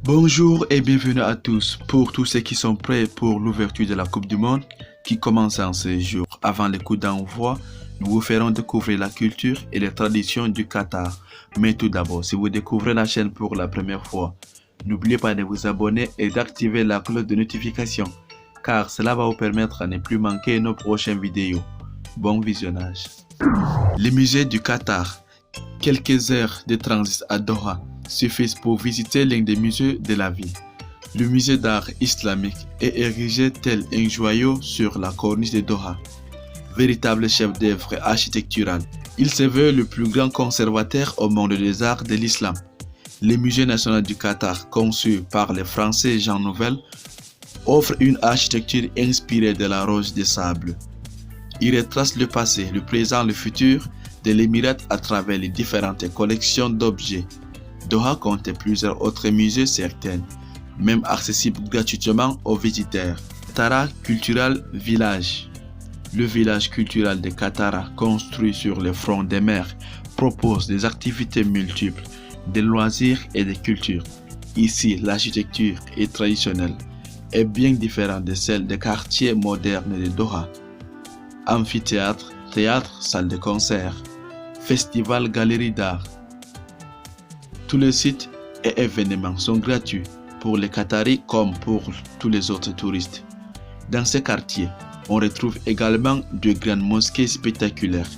Bonjour et bienvenue à tous ceux qui sont prêts pour l'ouverture de la Coupe du Monde qui commence en ce jour. Avant le coup d'envoi, nous vous ferons découvrir la culture et les traditions du Qatar. Mais tout d'abord, si vous découvrez la chaîne pour la première fois, n'oubliez pas de vous abonner et d'activer la cloche de notification car cela va vous permettre de ne plus manquer nos prochaines vidéos. Bon visionnage. Les musées du Qatar. Quelques heures de transit à Doha suffisent pour visiter l'un des musées de la ville. Le musée d'art islamique est érigé tel un joyau sur la corniche de Doha. Véritable chef d'œuvre architectural, il se veut le plus grand conservateur au monde des arts de l'islam. Le musée national du Qatar, conçu par le français Jean Nouvel, offre une architecture inspirée de la roche de sable. Il retrace le passé, le présent, le futur de l'Émirat à travers les différentes collections d'objets. Doha compte plusieurs autres musées certains, même accessibles gratuitement aux visiteurs. Katara Cultural Village. Le village culturel de Katara, construit sur le front des mers, propose des activités multiples, des loisirs et des cultures. Ici, l'architecture est traditionnelle et bien différente de celle des quartiers modernes de Doha. Amphithéâtre, théâtre, salle de concert, festival, galerie d'art. Tous les sites et événements sont gratuits pour les Qataris comme pour tous les autres touristes. Dans ce quartier, on retrouve également de grandes mosquées spectaculaires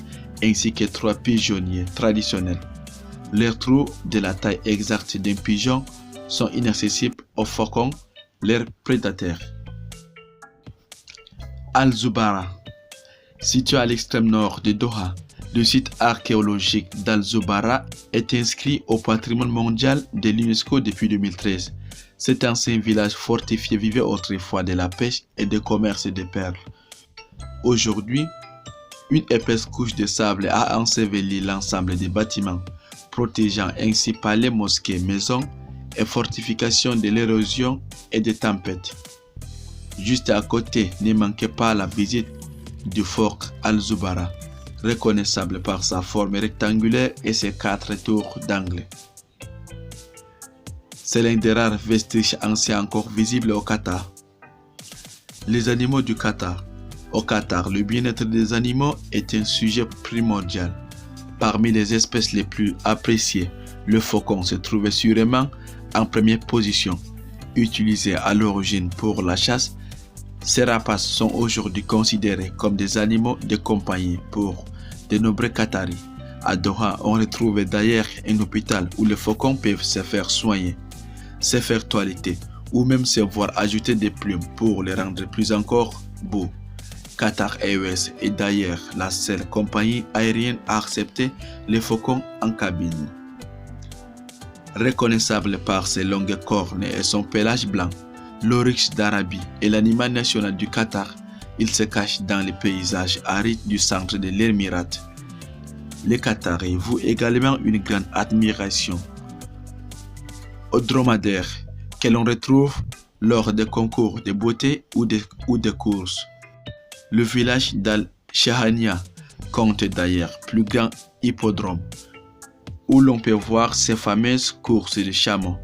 ainsi que 3 pigeonniers traditionnels. Leurs trous de la taille exacte d'un pigeon sont inaccessibles aux faucons, leurs prédateurs. Al-Zoubara. Situé à l'extrême nord de Doha, le site archéologique d'Al-Zoubara est inscrit au patrimoine mondial de l'UNESCO depuis 2013. Cet ancien village fortifié vivait autrefois de la pêche et du commerce de perles. Aujourd'hui, une épaisse couche de sable a enseveli l'ensemble des bâtiments, protégeant ainsi par les mosquées, maisons et fortifications de l'érosion et des tempêtes. Juste à côté, ne manquez pas la visite du fort Al-Zoubara, reconnaissable par sa forme rectangulaire et ses 4 tours d'angle. C'est l'un des rares vestiges anciens encore visibles au Qatar. Les animaux du Qatar. Au Qatar, le bien-être des animaux est un sujet primordial. Parmi les espèces les plus appréciées, le faucon se trouve sûrement en première position. Utilisé à l'origine pour la chasse, ces rapaces sont aujourd'hui considérés comme des animaux de compagnie pour de nombreux Qataris. À Doha, on retrouve d'ailleurs un hôpital où les faucons peuvent se faire soigner, se faire toiletter ou même se voir ajouter des plumes pour les rendre plus encore beaux. Qatar Airways est d'ailleurs la seule compagnie aérienne à accepter les faucons en cabine. Reconnaissable par ses longues cornes et son pelage blanc, l'oryx d'Arabie est l'animal national du Qatar. Il se cache dans les paysages arides du centre de l'Émirat. Les Qataris vouent également une grande admiration aux dromadaires que l'on retrouve lors des concours de beauté ou de courses. Le village d'Al-Shahania compte d'ailleurs plus grand hippodrome où l'on peut voir ces fameuses courses de chameaux.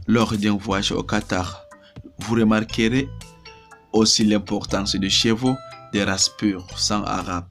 Lors d'un voyage au Qatar, vous remarquerez aussi l'importance des chevaux des races pures sang arabe.